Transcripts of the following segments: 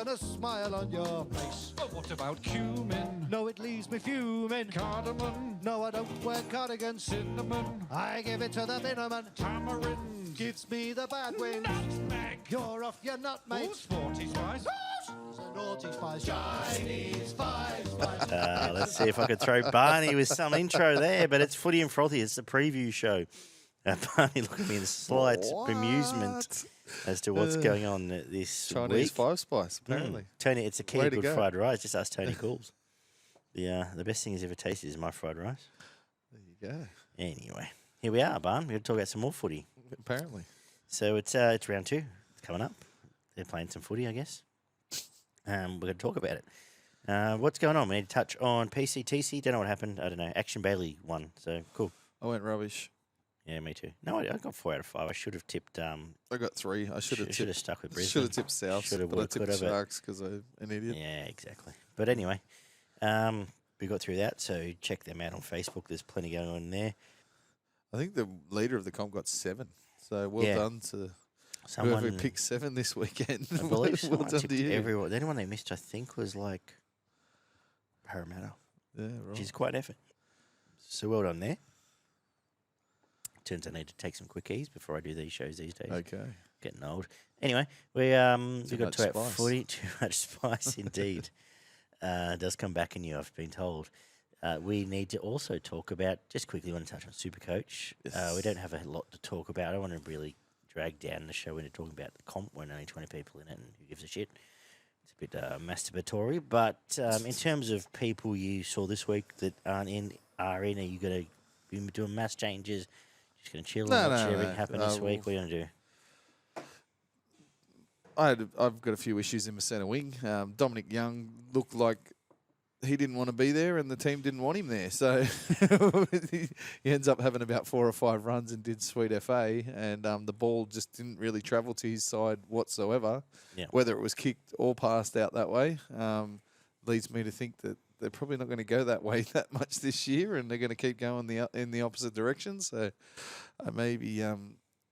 and a smile on your face. But what about cumin? No, it leaves me fuming. Cardamom? No, I don't wear cardigans. Cinnamon? I give it to the Binnerman. Tamarind? Gives me the bad wind. Nutmeg? You're off your nut, mate. Who's 40 spice? It's a naughty spice. Chinese spice. Let's see if I could throw Barney with some intro there, but it's Footy and Frothy. It's the preview show. Barney looking at me in slight bemusement as to what's going on this Chinese week. five spice, apparently. Tony, it's a key Way to to good go. fried rice. Just ask Tony Calls. The best thing he's ever tasted is my fried rice. There you go. Anyway, here we are, Barn. We're going to talk about some more footy. Apparently. So it's round 2. It's coming up. They're playing some footy, I guess. We're going to talk about it. What's going on? We need to touch on PCTC. Don't know what happened. I don't know. Action Bailey won. So cool. I went rubbish. Yeah, me too. No, I got 4 out of 5. I should have tipped. I got 3. I should have stuck with Should Brisbane. have tipped South, Should've but I worked tipped with it, but- Sharks because I'm an idiot. Yeah, exactly. But anyway, we got through that. So check them out on Facebook. There's plenty going on there. I think the leader of the comp got 7. So well Yeah. done to Someone whoever picked 7 this weekend. I believe well someone done tipped to you. everyone. The only one they missed, I think, was like Parramatta, Yeah, which right. is quite an effort. So well done there. Turns out I need to take some quickies before I do these shows these days. Okay. Getting old. Anyway, we got much to our spice. footy. Too much spice, indeed. It does come back in you, I've been told. We need to also talk about, just quickly want to touch on Supercoach. We don't have a lot to talk about. I don't want to really drag down the show into talking about the comp when only 20 people in it and who gives a shit. It's a bit masturbatory. But in terms of people you saw this week that are in, are you going to be doing mass changes? Just going to chill and watch everything happen this week? What are you going to do? I've got a few issues in my centre wing. Dominic Young looked like he didn't want to be there and the team didn't want him there. So he ends up having about 4 or 5 runs and did sweet FA. And the ball just didn't really travel to his side whatsoever. Yeah. Whether it was kicked or passed out that way leads me to think that they're probably not going to go that way that much this year and they're going to keep going in the opposite direction. So I may be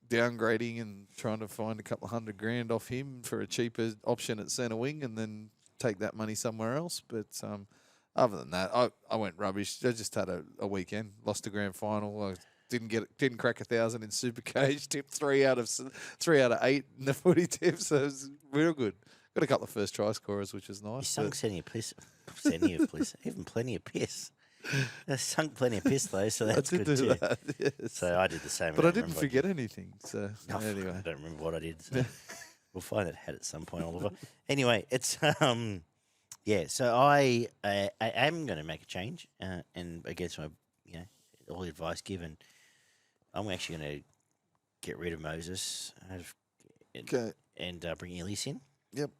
downgrading and trying to find a couple of $100,000 off him for a cheaper option at centre wing and then take that money somewhere else. But other than that, I went rubbish. I just had a weekend, lost a grand final. I didn't crack 1,000 in Supercage. Tipped 3 out of 8 in the footy tips. So it was real good. Got a couple of first try scorers, which was nice. You sunk plenty of piss. Even plenty of piss. I sunk plenty of piss, though, so that's I did good do too. that, yes. So I did the same. But I don't didn't remember forget anything. So No, anyway. I don't remember what I did. So we'll find it had at some point, Oliver. Anyway, it's yeah. So I am going to make a change, and against my all the advice given, I'm actually going to get rid of Moses and bring Elise in. Yep.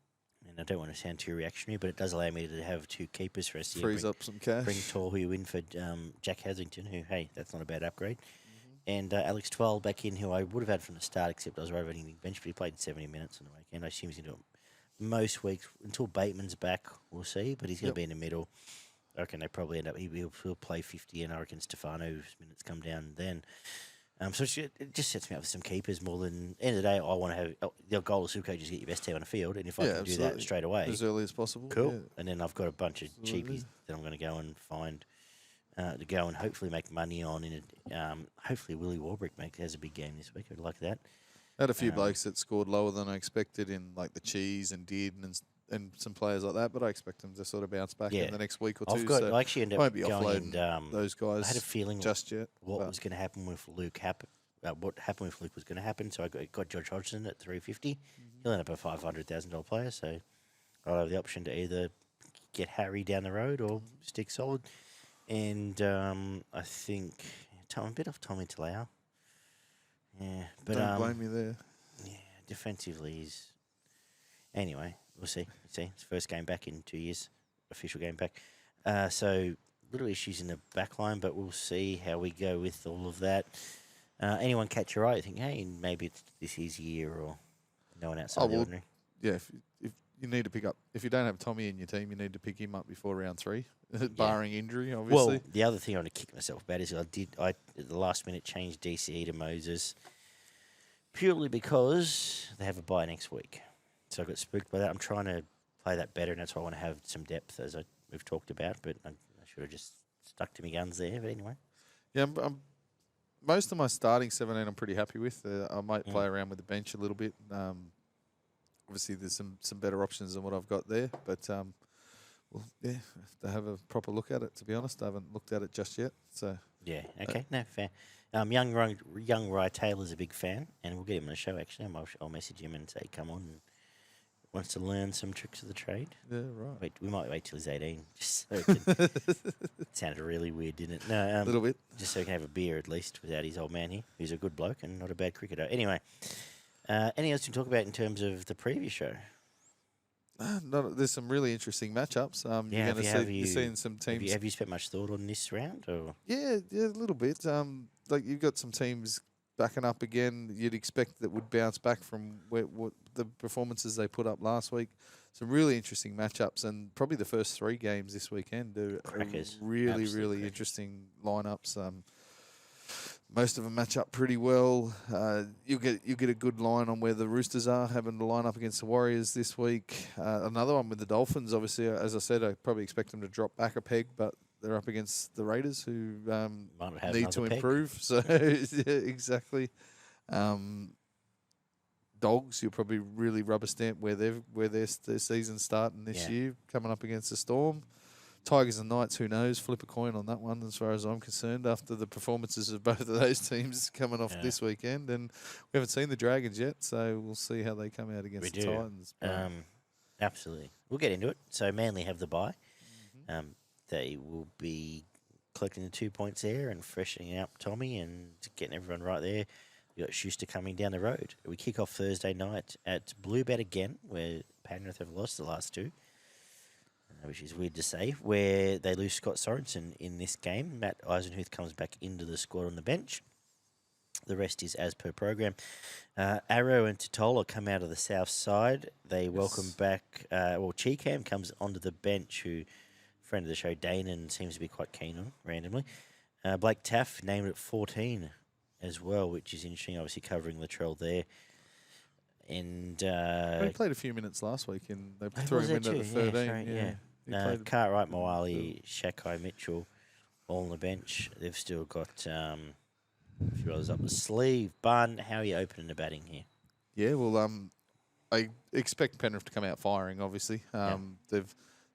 And I don't want to sound too reactionary, but it does allow me to have 2 keepers for us. Frees up some cash. Bring Torhu in for Jack Haslington, who, hey, that's not a bad upgrade. And Alex Twell back in, who I would have had from the start, except I was roving the bench, but he played 70 minutes on the weekend. I assume he's going to do it most weeks until Bateman's back. We'll see, but he's going to be in the middle. I reckon they probably end up, he'll play 50, and I reckon Stefano's minutes come down then. So it just sets me up with some keepers more than, end of the day, I want to have, the goal of Supercoach is get your best team on the field, and if I can do that straight away. As early as possible. Cool. Yeah. And then I've got a bunch of cheapies that I'm going to go and find to go and hopefully make money on. Hopefully Willie Warbrick has a big game this week. I'd like that. I had a few blokes that scored lower than I expected in like the Cheese and Dearden and some players like that, but I expect them to sort of bounce back in the next week or two. I actually ended won't up be going offloading those guys. I had a feeling just yet what was going to happen with Luke what happened with Luke was going to happen. So I got George Hodgson at 350. He'll end up a $500,000 player. So I'll have the option to either get Harry down the road or stick solid. And I think I'm a bit off Tommy Talau. Yeah, but don't blame me there. Yeah, defensively he's. Anyway, we'll see. It's his first game back in 2 years, official game back. So little issues in the back line, but we'll see how we go with all of that. Anyone catch your eye? Think, hey, maybe it's this his year, or no one outside the ordinary. Yeah, if you need to pick up, if you don't have Tommy in your team, you need to pick him up before round 3, barring injury, obviously. Well, the other thing I want to kick myself about is I at the last minute changed DCE to Moses purely because they have a bye next week. So I got spooked by that. I'm trying to play that better, and that's why I want to have some depth, as we've talked about. But I should have just stuck to my guns there. But anyway. Yeah, most of my starting 17 I'm pretty happy with. I might play around with the bench a little bit. Obviously, there's some better options than what I've got there. But, have to have a proper look at it, to be honest. I haven't looked at it just yet. So Yeah, okay, no, fair. Young Rye Taylor's a big fan, and we'll get him on the show, actually. I'll message him and say, come on, and wants to learn some tricks of the trade. Yeah, right. We might wait till he's 18, just so he can... It sounded really weird, didn't it? No, A little bit. just so he can have a beer at least without his old man here, who's a good bloke and not a bad cricketer. Anyway, anything else to talk about in terms of the previous show? There's some really interesting matchups. Yeah, you're going to see, you're seeing some teams. Have you spent much thought on this round? Or? Yeah, a little bit. Like you've got some teams backing up again. You'd expect that would bounce back from what the performances they put up last week. Some really interesting matchups, and probably the first 3 games this weekend are Crackers. really, Absolute really crackers. interesting lineups. Most of them match up pretty well. You get a good line on where the Roosters are having to line up against the Warriors this week. Another one with the Dolphins. Obviously, as I said, I probably expect them to drop back a peg, but they're up against the Raiders, who Might not have need another to peg. improve. So yeah, exactly. Dogs, you'll probably really rubber stamp where their season's starting this year, coming up against the Storm. Tigers and Knights, who knows? Flip a coin on that one, as far as I'm concerned, after the performances of both of those teams coming off this weekend. And we haven't seen the Dragons yet, so we'll see how they come out against the Titans. Absolutely. We'll get into it. So Manly have the bye. They will be collecting the 2 points there and freshening up Tommy and getting everyone right there. We've got Schuster coming down the road. We kick off Thursday night at BlueBet again, where Penrith have lost the last 2. Which is weird to say, where they lose Scott Sorensen in this game. Matt Eisenhuth comes back into the squad on the bench. The rest is as per program. Arrow and Totola come out of the south side. They welcome back, Cheekham comes onto the bench, who friend of the show, Danon, seems to be quite keen on, randomly. Blake Taff named at 14 as well, which is interesting, obviously covering Latrell there. And he played a few minutes last week, and they threw him in at the 13. Cartwright, Moali, Shakai, Mitchell, all on the bench. They've still got a few others up the sleeve. Bun, how are you opening the batting here? Yeah, well, I expect Penrith to come out firing, obviously. They've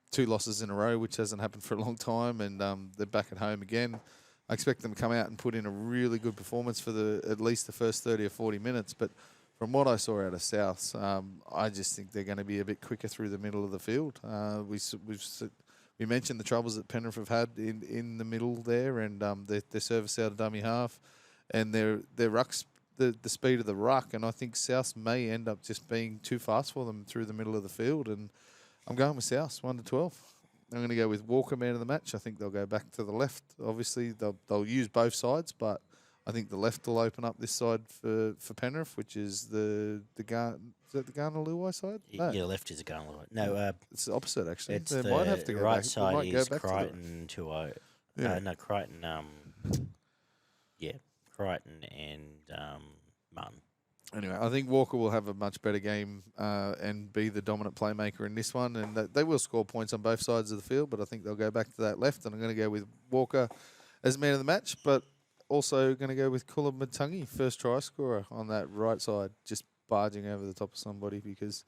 2 losses in a row, which hasn't happened for a long time, and they're back at home again. I expect them to come out and put in a really good performance for at least the first 30 or 40 minutes, but from what I saw out of Souths, I just think they're going to be a bit quicker through the middle of the field. We mentioned the troubles that Penrith have had in the middle there, and their service out of dummy half, and their rucks, the speed of the ruck, and I think Souths may end up just being too fast for them through the middle of the field, and I'm going with Souths 1-12. I'm going to go with Walker man of the match. I think they'll go back to the left. Obviously, they'll use both sides, but I think the left will open up this side for Penrith, which is is that the Garner Luai side? No. Yeah, left is a Garner Luai. No, it's the opposite actually. it's They the might have to go right back. side They might is go back Crichton to Crichton. Crichton and Martin. Anyway, I think Walker will have a much better game and be the dominant playmaker in this one, and they will score points on both sides of the field. But I think they'll go back to that left, and I'm going to go with Walker as man of the match, but also going to go with Kula Matangi, first try scorer on that right side, just barging over the top of somebody, because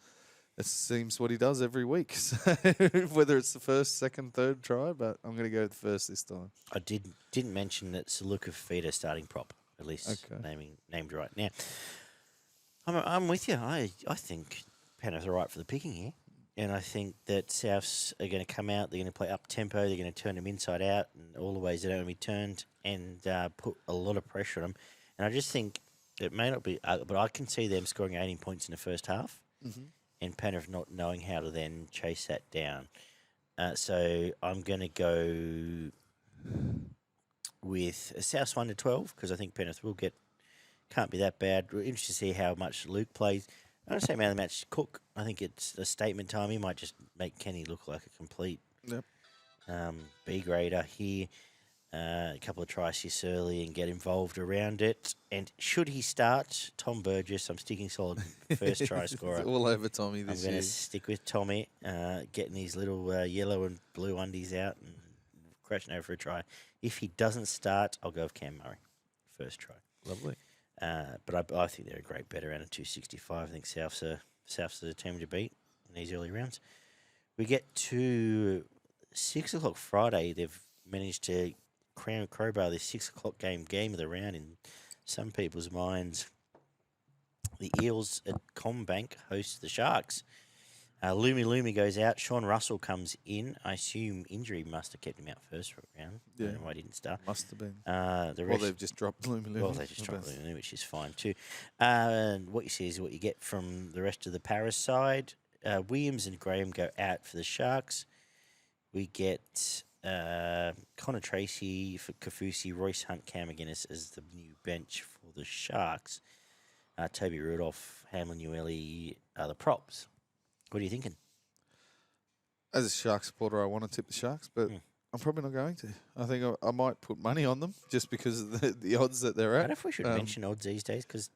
it seems what he does every week. So whether it's the first, second, third try, but I'm going to go with the first this time. I didn't mention that Saluka Fafita starting prop, at least named right now. I'm with you. I think Penrith are right for the picking here. And I think that Souths are going to come out. They're going to play up tempo. They're going to turn them inside out and all the ways they don't want to be turned, and put a lot of pressure on them. And I just think it may not be, but I can see them scoring 18 points in the first half, and Penrith not knowing how to then chase that down. So I'm going to go with a Souths 1-12, because I think Penrith can't be that bad. We're interested to see how much Luke plays. I don't say man of the match Cook. I think it's a statement time. He might just make Kenny look like a complete B grader here. a couple of tries here early and get involved around it. And should he start, Tom Burgess, I'm sticking solid first try scorer. All over Tommy I'm this going year. to stick with Tommy, getting his little yellow and blue undies out and crashing over for a try. If he doesn't start, I'll go with Cam Murray, first try. Lovely. But I think they're a great bet around a 265. I think South's a team to beat in these early rounds. We get to 6 o'clock Friday. They've managed to crown crowbar this 6 o'clock game of the round in some people's minds. The Eels at Combank host the Sharks. Lumi goes out. Sean Russell comes in. I assume injury must have kept him out first round. I don't know why he didn't start. Must have been. The Well, rest, they've just dropped Lumi. well, they just dropped Lumi, which is fine too. And what you see is what you get from the rest of the Paris side. Williams and Graham go out for the Sharks. We get Connor Tracy for Kafusi, Royce Hunt, Cam McGuinness as the new bench for the Sharks. Toby Rudolph, Hamlin Ueli are the props. What are you thinking? As a Shark supporter, I want to tip the Sharks, but I'm probably not going to. I think I might put money on them just because of the odds that they're I at. don't know if we should mention odds these days because,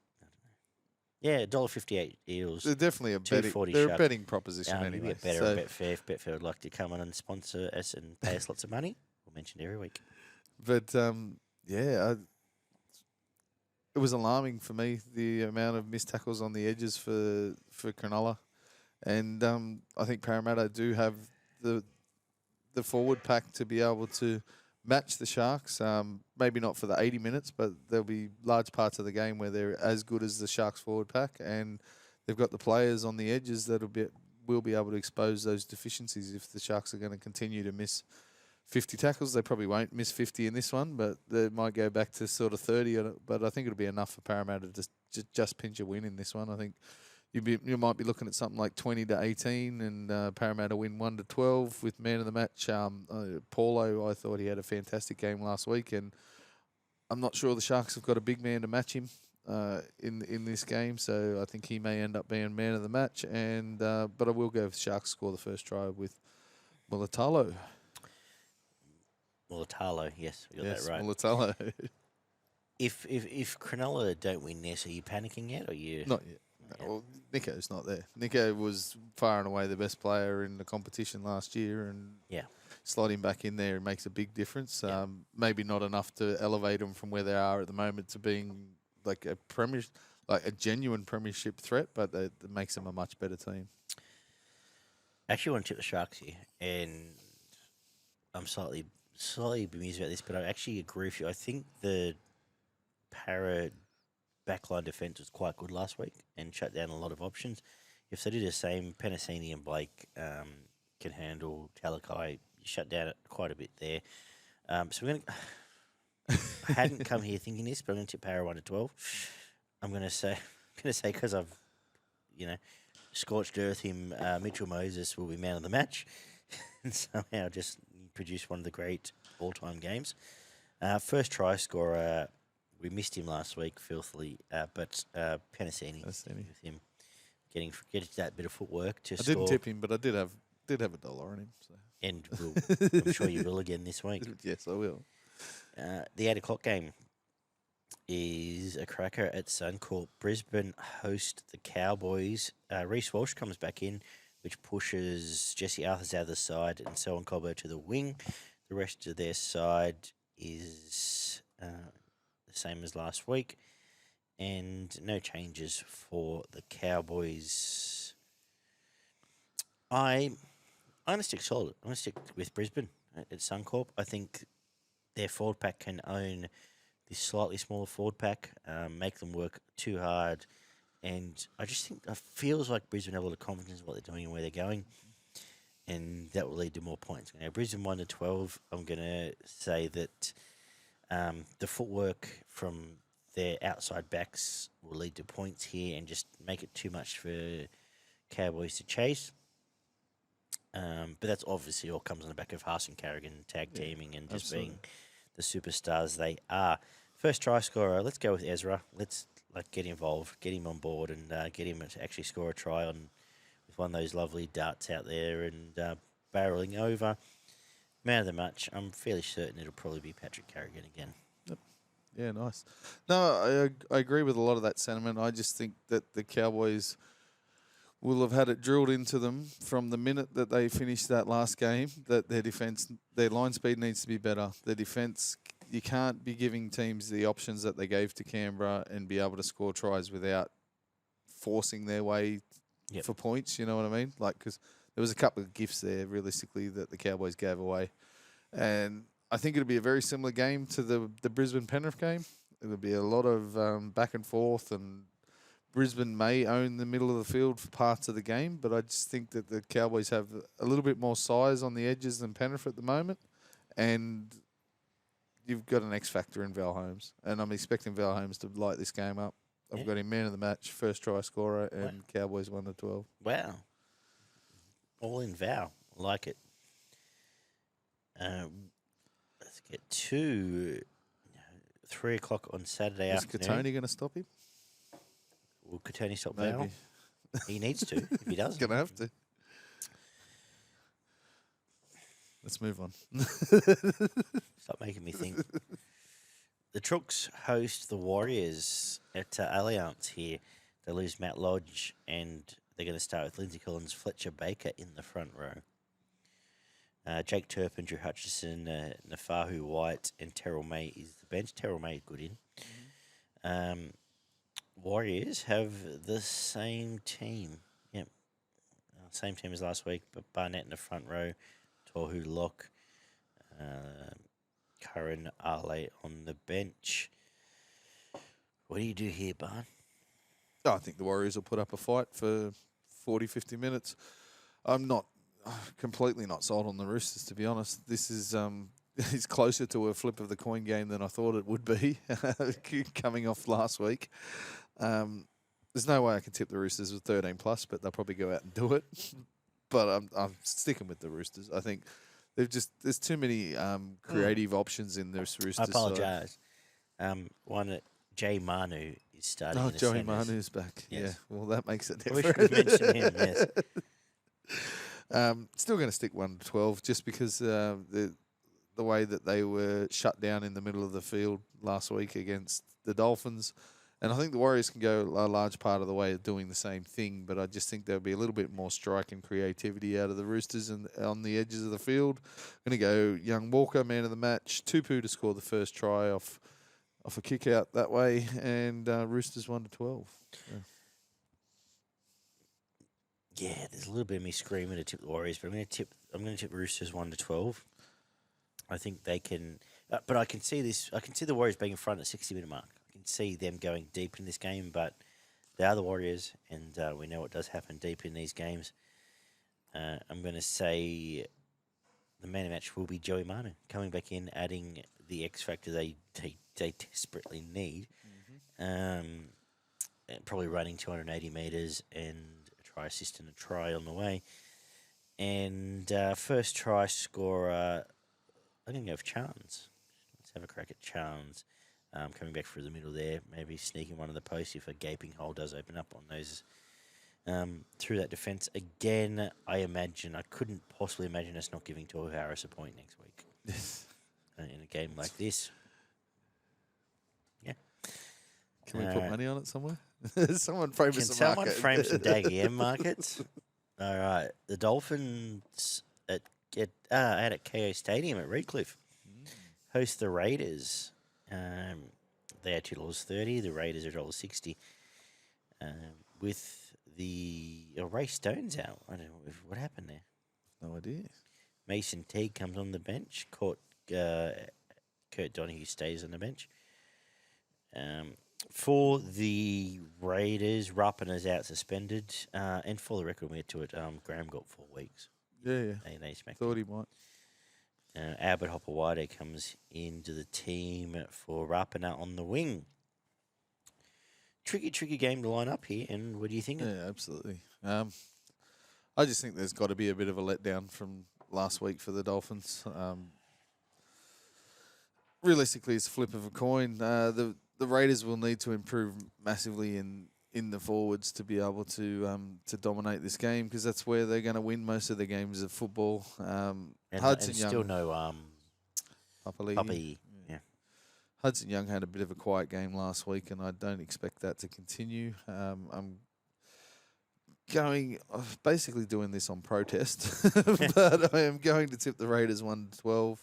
yeah, $1.58 Eels. They're definitely a betting. 240 They're a Sharks. betting proposition We anyway. get better So- at Betfair. If Betfair would like to come on and sponsor us and pay us lots of money, we'll mention it every week. But it was alarming for me the amount of missed tackles on the edges for Cronulla, and I think Parramatta do have the forward pack to be able to match the Sharks. Maybe not for the 80 minutes, but there'll be large parts of the game where they're as good as the Sharks forward pack, and they've got the players on the edges that will be able to expose those deficiencies if the Sharks are going to continue to miss 50 tackles. They probably won't miss 50 in this one, but they might go back to sort of 30. But I think it'll be enough for Parramatta to just pinch a win in this one. I think you might be looking at something like 20-18, and Parramatta win 1-12 with man of the match. Paulo, I thought he had a fantastic game last week, and I'm not sure the Sharks have got a big man to match him in this game, so I think he may end up being man of the match. And but I will go with Sharks score the first try with Mulatalo. Mulatalo, yes, we got that right. Mulatalo. If Cronulla don't win this, are you panicking yet, or you? Not yet. No, well, Nico's not there. Nico was far and away the best player in the competition last year, and slot him back in there makes a big difference. Yeah. Maybe not enough to elevate them from where they are at the moment to being like a genuine premiership threat, but it makes them a much better team. Actually, want to tip the Sharks here, and I'm slightly bemused about this, but I actually agree with you. I think the Para backline defence was quite good last week and shut down a lot of options. If they do the same, Penasini and Blake can handle Talakai. You shut down quite a bit there. So we're going to... I hadn't come here thinking this, but I'm going to tip Para 1-12. I'm going to say because I've, scorched earth him, Mitchell Moses will be man of the match and somehow just produce one of the great all-time games. First try scorer... We missed him last week filthily, but Penasini with him getting that bit of footwork to score. I didn't tip him, but I did have $1 on him. So. And I'm sure you will again this week. Yes, I will. The 8 o'clock game is a cracker at Suncorp. Brisbane host the Cowboys. Reece Walsh comes back in, which pushes Jesse Arthurs out of the side and Selwyn Colbert to the wing. The rest of their side is... same as last week, and no changes for the Cowboys. I'm going to stick solid. I'm going to stick with Brisbane at Suncorp. I think their forward pack can own this slightly smaller forward pack, make them work too hard, and I just think it feels like Brisbane have a lot of confidence in what they're doing and where they're going, and that will lead to more points. Now, Brisbane 1-12. I'm going to say that. The footwork from their outside backs will lead to points here and just make it too much for Cowboys to chase. But that's obviously all comes on the back of Haas and Carrigan tag teaming and just being the superstars they are. First try scorer, let's go with Ezra. Let's get involved, get him on board, and get him to actually score a try with one of those lovely darts out there and barreling over. Man of the match, I'm fairly certain it'll probably be Patrick Carrigan again. Yeah, nice. No, I agree with a lot of that sentiment. I just think that the Cowboys will have had it drilled into them from the minute that they finished that last game that their defence, their line speed needs to be better. Their defence, you can't be giving teams the options that they gave to Canberra and be able to score tries without forcing their way for points. You know what I mean? Like, because there was a couple of gifts there, realistically, that the Cowboys gave away. And I think it'll be a very similar game to the Brisbane Penrith game. It'll be a lot of back and forth, and Brisbane may own the middle of the field for parts of the game, but I just think that the Cowboys have a little bit more size on the edges than Penrith at the moment, and you've got an X factor in Val Holmes, and I'm expecting Val Holmes to light this game up. I've got him man of the match, first try scorer, and Cowboys 1-12. Wow. All in Val. I like it. Let's get to 3 o'clock on Saturday afternoon. Is Katoni going to stop him? Will Katoni stop Maybe. Val? He needs to, if he does. Going to have to. Let's move on. Stop making me think. The Trooks host the Warriors at Allianz here. They lose Matt Lodge, and they're going to start with Lindsay Collins, Fletcher Baker in the front row. Jake Turpin, Drew Hutchison, Nafahu White, and Terrell May is the bench. Terrell May good in. Warriors have the same team. Yep. Same team as last week, but Barnett in the front row, Tohu Locke, Curran Ale on the bench. What do you do here, Barn? I think the Warriors will put up a fight for 40, 50 minutes. I'm not completely not sold on the Roosters, to be honest. This is it's closer to a flip of the coin game than I thought it would be coming off last week. There's no way I can tip the Roosters with 13+, but they'll probably go out and do it. But I'm sticking with the Roosters. I think there's too many creative options in this Roosters. I apologise. One at Jay Manu is starting. Oh, in the Joey centres. Manu's back. Yes. Yeah, well, that makes it We different. should have mentioned him, yes. Still going to stick 1-12 just because the way that they were shut down in the middle of the field last week against the Dolphins. And I think the Warriors can go a large part of the way of doing the same thing, but I just think there'll be a little bit more strike and creativity out of the Roosters and on the edges of the field. I'm going to go Young Walker, man of the match, Tupu to score the first try off a kick out that way, and Roosters 1-12. Yeah, there's a little bit of me screaming to tip the Warriors, but I'm going to tip Roosters 1-12. I think they can, but I can see this. I can see the Warriors being in front at 60-minute mark. I can see them going deep in this game, but they are the Warriors, and we know what does happen deep in these games. I'm going to say the man of the match will be Joey Manu coming back in, adding the X factor they desperately need. Probably running 280 metres and a try assist and a try on the way. And first try scorer, I'm going to go with Chance. Let's have a crack at Chance. Coming back through the middle there, maybe sneaking one of the posts if a gaping hole does open up on those through that defence. Again, I couldn't possibly imagine us not giving Tohu Harris a point next week in a game like this. Yeah. Can we put money on it somewhere? Someone frame us a someone market. frame some Daggy M markets? All right. The Dolphins out at KO Stadium at Redcliffe host the Raiders. They are $2.30. The Raiders are $1.60. With the Ray Stone's out. I don't know what happened there. No idea. Mason Teague comes on the bench. Kurt Donahue stays on the bench. For the Raiders, Rapana's out suspended. And for the record, we'll get to it. Graham got 4 weeks. Yeah. They smacked Thought him. he might. Albert Hopper-Wade comes into the team for Rapana on the wing. Tricky game to line up here. And what do you think? Yeah, absolutely. I just think there's got to be a bit of a letdown from last week for the Dolphins. Realistically, it's a flip of a coin. The Raiders will need to improve massively in in the forwards to be able to dominate this game, because that's where they're going to win most of the games of football. Hudson and Young, still no Papali'i. Puppy. Yeah. Hudson Young had a bit of a quiet game last week, and I don't expect that to continue. I'm basically doing this on protest, but I am going to tip the Raiders 1-12.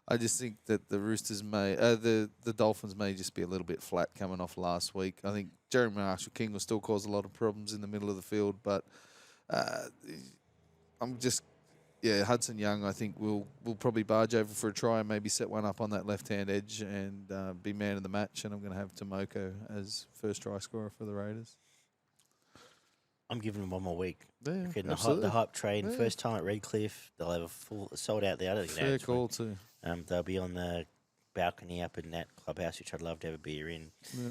I just think that the Roosters the Dolphins may just be a little bit flat coming off last week. I think Jeremy Marshall-King will still cause a lot of problems in the middle of the field, but Hudson Young, I think, will probably barge over for a try and maybe set one up on that left-hand edge and be man of the match, and I'm going to have Tomoko as first try scorer for the Raiders. I'm giving them one more week. Yeah, The hype train, first time at Redcliffe, they'll have a full sold out there. I don't think fair call too. They'll be on the balcony up in that clubhouse, which I'd love to have a beer in. Yeah.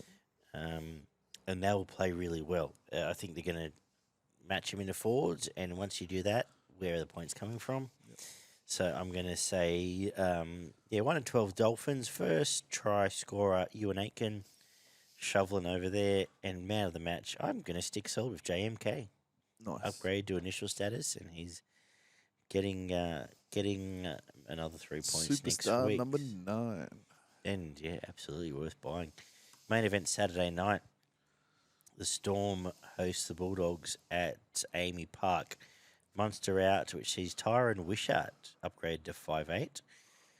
And they'll play really well. I think they're going to match them into forwards, and once you do that, where are the points coming from? Yep. So I'm going to say, 1-12 Dolphins. First try scorer, Ewan Aitken, shoveling over there, and man of the match, I'm going to stick solid with JMK. Nice. Upgrade to initial status, and he's getting another 3 points Superstar next week. number 9. And, yeah, absolutely worth buying. Main event Saturday night. The Storm hosts the Bulldogs at Amy Park. Munster out, which sees Tyron Wishart upgrade to 5'8".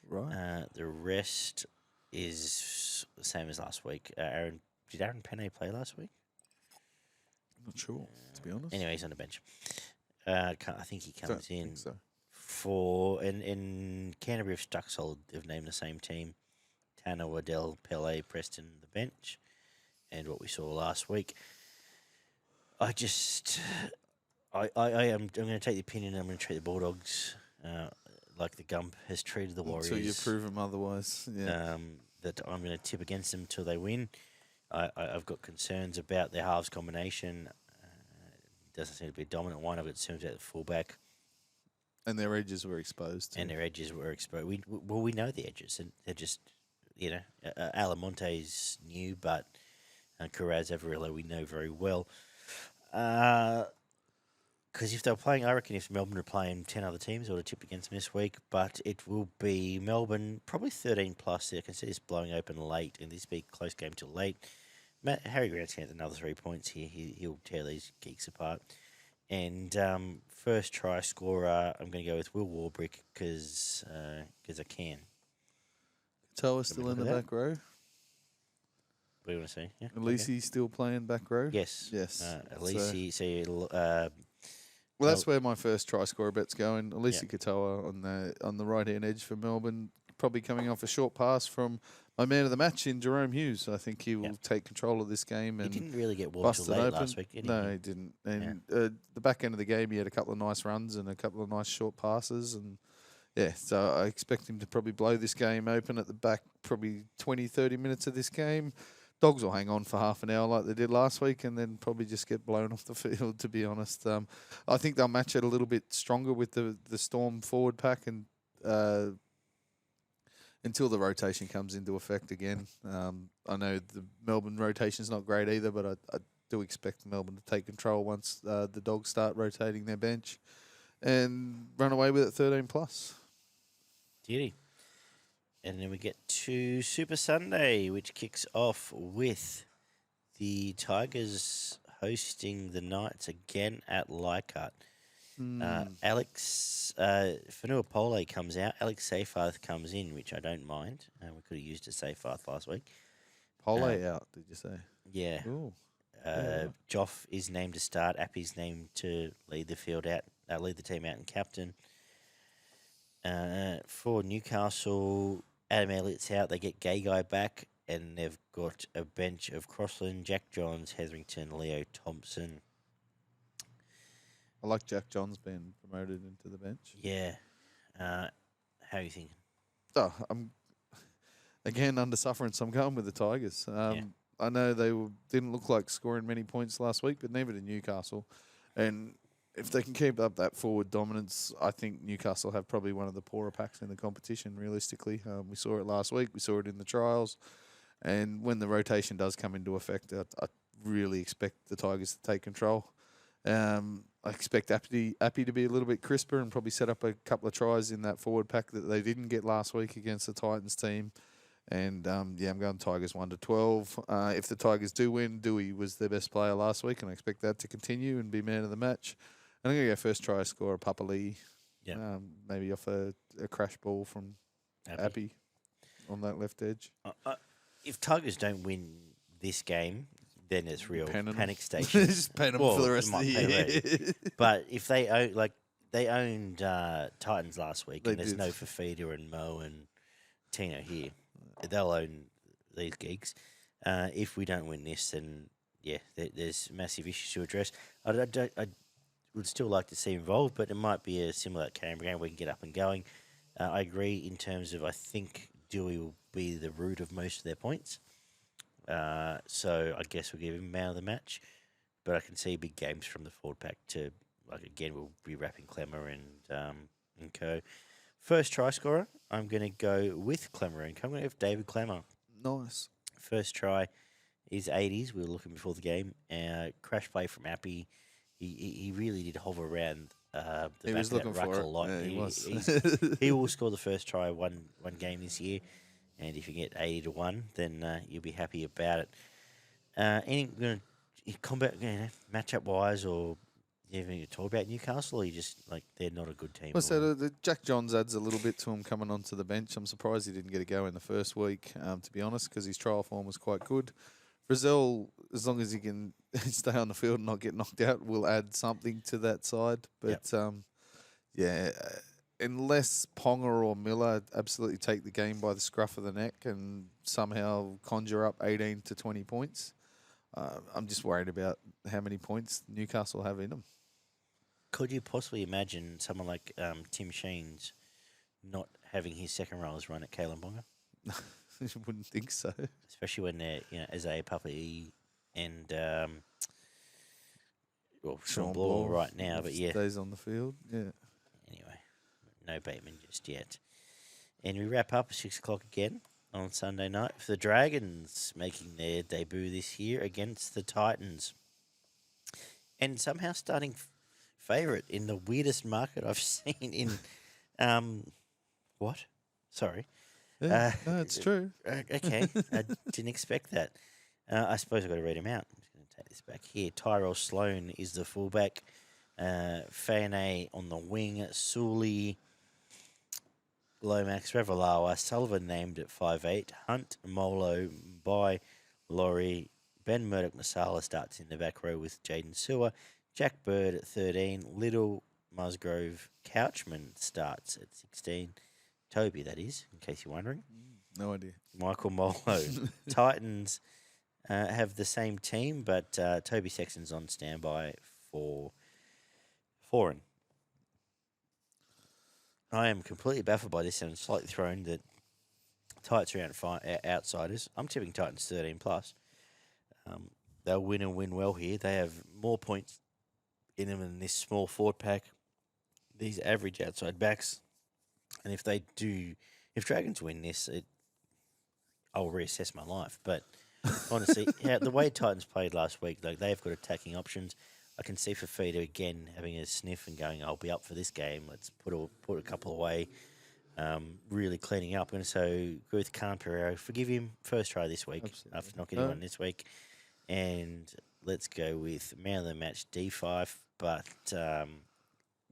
Right. The rest is the same as last week. Did Aaron Penne play last week? Not sure, to be honest. Anyway, he's on the bench. I think he comes in so. for... And Canterbury have stuck solid. They've named the same team. Tanner, Waddell, Pele, Preston, the bench. And what we saw last week. I'm going to take the opinion. I'm going to treat the Bulldogs like the Gump has treated the Warriors. Until you prove them otherwise. Yeah. That I'm going to tip against them until they win. I've got concerns about their halves combination. It doesn't seem to be a dominant one. I've got concerns about the fullback. And their edges were exposed. And their edges were exposed. We know the edges. And they're just, Alamonte's new, but Carraz Avarillo we know very well. Because if they were playing, I reckon if Melbourne are playing 10 other teams, I would have tipped against them this week. But it will be Melbourne, probably 13 plus. I can see this blowing open late, and this will be a close game till late. Harry Grant's going to get another 3 points here. He'll tear these geeks apart. And first try scorer, I'm going to go with Will Warbrick because I can. Katoa still in the back row. What do you want to say? Yeah. Elise still playing back row? Yes. Yes. Elise, well, that's where my first try scorer bet's going. Elise Katoa on the right hand edge for Melbourne, probably coming off a short pass from my man of the match in Jerome Hughes. I think he will take control of this game. And he didn't really get warmed till late last week, did he? No, he didn't. And the back end of the game, he had a couple of nice runs and a couple of nice short passes. And, so I expect him to probably blow this game open at the back, probably 20, 30 minutes of this game. Dogs will hang on for half an hour like they did last week and then probably just get blown off the field, to be honest. I think they'll match it a little bit stronger with the Storm forward pack and until the rotation comes into effect again. I know the Melbourne rotation's not great either, but I do expect Melbourne to take control once the Dogs start rotating their bench and run away with it 13 plus. Beauty. And then we get to Super Sunday, which kicks off with the Tigers hosting the Knights again at Leichhardt. Alex Fanua-Pole comes out. Alex Seyfarth comes in, which I don't mind. We could have used a Seyfarth last week. Pole out, did you say? Yeah. Joff is named to start. Appy's named to lead the field out, lead the team out and captain. For Newcastle, Adam Elliott's out. They get Gay Guy back, and they've got a bench of Crossland, Jack Johns, Hetherington, Leo Thompson. I like Jack Johns being promoted into the bench. Yeah. How are you thinking? Oh, I'm again under sufferance. I'm going with the Tigers. I know they didn't look like scoring many points last week, but neither did Newcastle. And if they can keep up that forward dominance, I think Newcastle have probably one of the poorer packs in the competition, realistically. We saw it last week. We saw it in the trials. And when the rotation does come into effect, I really expect the Tigers to take control. I expect Appy to be a little bit crisper and probably set up a couple of tries in that forward pack that they didn't get last week against the Titans team. And, I'm going Tigers 1-12. If the Tigers do win, Dewey was their best player last week, and I expect that to continue and be man of the match. And I'm going to go first try scorer, Papali. Yeah. Maybe off a crash ball from Appy on that left edge. If Tigers don't win this game, then it's real Pen 'em. panic station. Just pen them Well, for the it rest of might the pay year. already. But if they owned Titans last week, They and there's did. no Fafita and Mo and Tino here, they'll own these gigs. If we don't win this, then there's massive issues to address. I would still like to see involved, but it might be a similar Canberra game where we can get up and going. I agree in terms of I think Dewey will be the root of most of their points. So I guess we'll give him man of the match. But I can see big games from the forward pack to, again, we'll be wrapping Clemmer and co. First try scorer, I'm going to go with Clemmer and co. I'm going to have David Clemmer. Nice. First try is 80s. We were looking before the game. Crash play from Appy. He really did hover around the He back was of that looking ruck for a it. lot. Yeah, he was. He will score the first try one game this year. And if you get 80-1, then you'll be happy about it. Anything going to combat, matchup wise, or anything to talk about Newcastle, or you just they're not a good team? Well, so the Jack Johns adds a little bit to him coming onto the bench. I'm surprised he didn't get a go in the first week, to be honest, because his trial form was quite good. Brazil, as long as he can stay on the field and not get knocked out, will add something to that side. But, unless Ponga or Miller absolutely take the game by the scruff of the neck and somehow conjure up 18 to 20 points, I'm just worried about how many points Newcastle have in them. Could you possibly imagine someone like Tim Sheens not having his second rollers run at Kalen Ponga? I wouldn't think so. Especially when they're, Isaiah Puffy and Sean Bloor right now, but stays on the field. Yeah. Anyway, no Bateman just yet. And we wrap up at 6 o'clock again on Sunday night for the Dragons, making their debut this year against the Titans. And somehow starting favourite in the weirdest market I've seen in... what? Sorry. Yeah, no, it's true. Okay, I didn't expect that. I suppose I've got to read him out. I'm just going to take this back here. Tyrell Sloan is the fullback. Fane on the wing. Sully, Lomax, Revalawa, Sullivan named at 5'8". Hunt, Molo, By, Laurie, Ben Murdoch Masala starts in the back row with Jaden Sewer. Jack Bird at 13. Little, Musgrove, Couchman starts at 16. Toby, that is, in case you're wondering. No idea. Michael Molo. Titans have the same team, but Toby Sexton's on standby for Foreign. I am completely baffled by this and slightly thrown that Titans are outsiders. I'm tipping Titans 13 plus. They'll win and win well here. They have more points in them than this small forward pack. These average outside backs. And if Dragons win this, I'll reassess my life. But honestly, the way Titans played last week, they've got attacking options. I can see Fafita again having a sniff and going, I'll be up for this game. Let's put a couple away. Really cleaning up. And so go with Khan Pereira. Forgive him. First try this week. Absolutely. After not getting one this week. And let's go with man of the match D5. But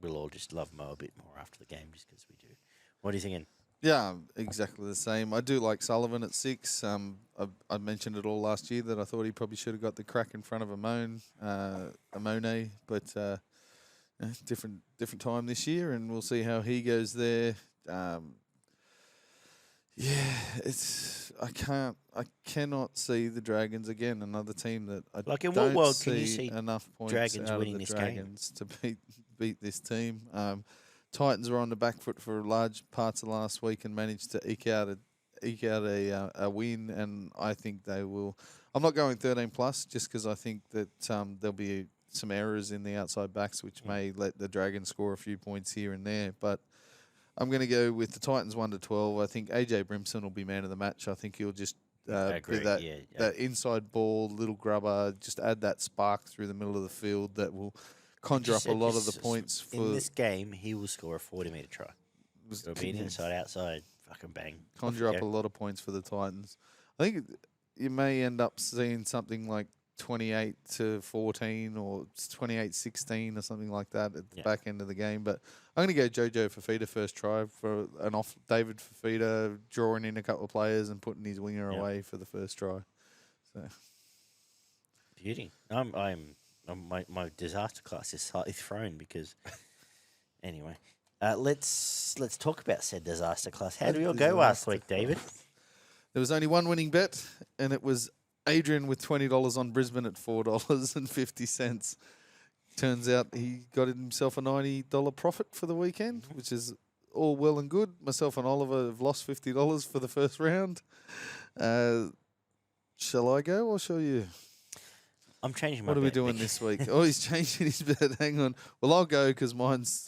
we'll all just love Mo a bit more after the game just because we do. What are you thinking? Yeah, exactly the same. I do like Sullivan at 6. I mentioned it all last year that I thought he probably should have got the crack in front of Amone, but different time this year, and we'll see how he goes there. I cannot see the Dragons again. Another team that I in don't what world can you see enough points Dragons out winning of the this game? Dragons to beat this team. Titans were on the back foot for large parts of last week and managed to eke out a win, and I think they will. I'm not going 13 plus just because I think that there'll be some errors in the outside backs which may let the Dragons score a few points here and there. But I'm going to go with the Titans 1-12. I think AJ Brimson will be man of the match. I think he'll just I agree. Be that yeah, that inside ball, little grubber, just add that spark through the middle of the field that will conjure up a lot of the points for. In this game, he will score a 40-metre try. was- It'll be an inside-outside fucking bang. conjure Off up you a go. lot of points for the Titans. I think you may end up seeing something like 28-14 or 28-16 or something like that at the Yeah. back end of the game. But I'm going to go Jojo Fafita first try for an off David Fafita drawing in a couple of players and putting his winger Yeah. away for the first try. So Beauty. My disaster class is slightly thrown because. Anyway, let's talk about said disaster class. How did we all go last week, David? there was only one winning bet, and it was Adrian with $20 on Brisbane at $4.50. Turns out he got himself a $90 profit for the weekend, which is all well and good. Myself and Oliver have lost $50 for the first round. Shall I go or shall you? I'm changing my. What are we bet doing because- this week? Oh, he's changing his bet. Hang on. Well, I'll go because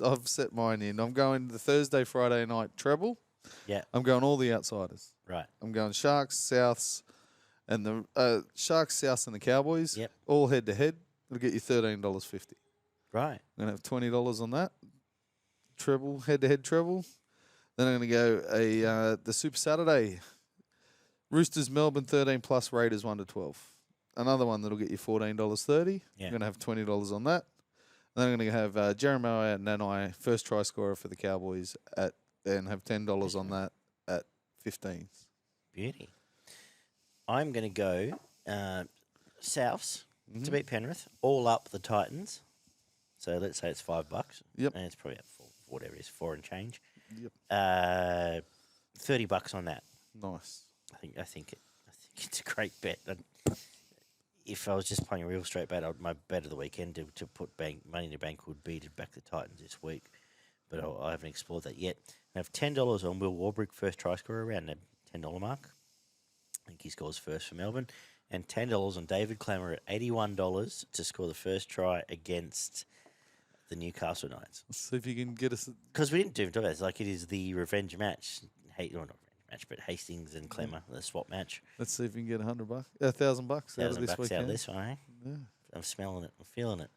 I've set mine in. I'm going the Thursday, Friday night treble. Yeah. I'm going all the outsiders. Right. I'm going Sharks, Souths, and the Sharks, Souths, and the Cowboys. Yep. All head to head. It'll get you $13.50. Right. I'm going to have $20 on that. Treble, head to head treble. Then I'm going to go the Super Saturday. Roosters, Melbourne 13 plus Raiders 1-12. Another one that'll get you $14.30. Yeah. I'm going to have $20 on that. Then I'm going to have Jeremiah Nanai, first try scorer for the Cowboys, and have $10 on that at 15. Beauty. I'm going to go Souths to beat Penrith, all up the Titans. So let's say it's $5. Yep. And it's probably at whatever it is, 4 and change. Yep. $30 on that. Nice. I think it's a great bet. If I was just playing a real straight bet, my bet of the weekend to put money in the bank would be to back the Titans this week. But I haven't explored that yet. I have $10 on Will Warbrick, first try scorer, around the $10 mark. I think he scores first for Melbourne. And $10 on David Clammer at $81 to score the first try against the Newcastle Knights. Let's see if you can get us. Because we didn't do it. It's like it is the revenge match. Not revenge match, but Hastings and Clemmer, the swap match. Let's see if you can get $100, $1,000 out of this $1,000 weekend. out of this one, eh? Yeah. I'm smelling it. I'm feeling it.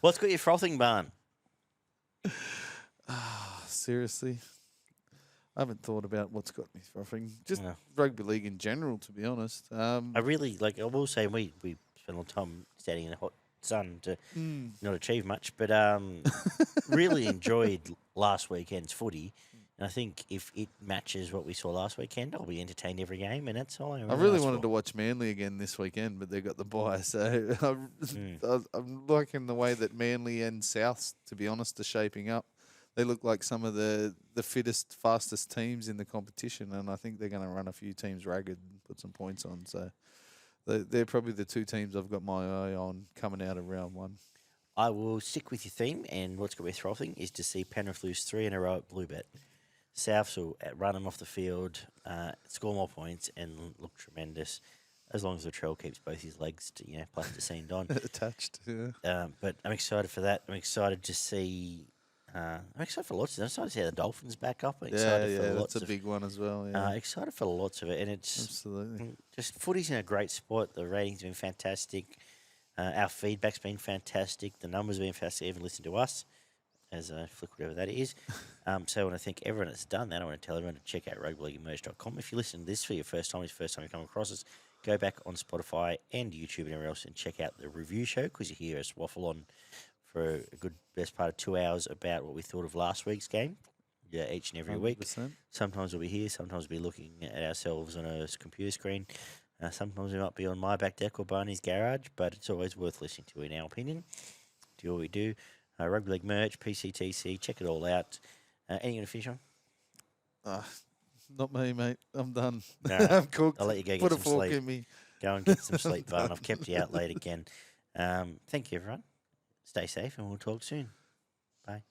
What's got your frothing barn? Seriously, I haven't thought about what's got me frothing. Just No. rugby league in general, to be honest. I really like. I will say we spent a lot of time standing in the hot sun to not achieve much, but really enjoyed last weekend's footy. And I think if it matches what we saw last weekend, I'll be entertained every game, and that's all I really wanted to watch Manly again this weekend, but they got the bye. So I'm liking the way that Manly and Souths, to be honest, are shaping up. They look like some of the fittest, fastest teams in the competition, and I think they're going to run a few teams ragged and put some points on. So they're probably the two teams I've got my eye on coming out of round one. I will stick with your theme, and what's got me frothing is to see Penrith lose 3 in a row at BlueBet. Souths will run them off the field, score more points, and look tremendous, as long as Latrell keeps both his legs, plasticine on. Attached. Yeah. But I'm excited for that. I'm excited to see. I'm excited for lots of. I'm excited to see the Dolphins back up. I'm excited for That's lots a of, big one as well. Yeah, excited for lots of it, and it's absolutely. just footy's in a great spot. The ratings have been fantastic. Our feedback's been fantastic. The numbers have been fantastic. Even listen to us as I flick whatever that is. So I want to thank everyone that's done that. I want to tell everyone to check out rugbyleaguemerge.com. If you listen to this for your first time, it's the first time you come across us, go back on Spotify and YouTube and everywhere else and check out the review show, because you hear us waffle on for a good best part of 2 hours about what we thought of last week's game. Yeah, each and every week. 100%. Sometimes we'll be here. Sometimes we'll be looking at ourselves on a computer screen. Sometimes we might be on my back deck or Barney's garage, but it's always worth listening to, in our opinion. Do what we do. Rugby League merch, PCTC, check it all out. Anything to finish on? Not me, mate. I'm done. All right. I'm cooked. I'll let you go Put get a some fork sleep. in me. Go and get some sleep, Barn. I've kept you out late again. Thank you, everyone. Stay safe, and we'll talk soon. Bye.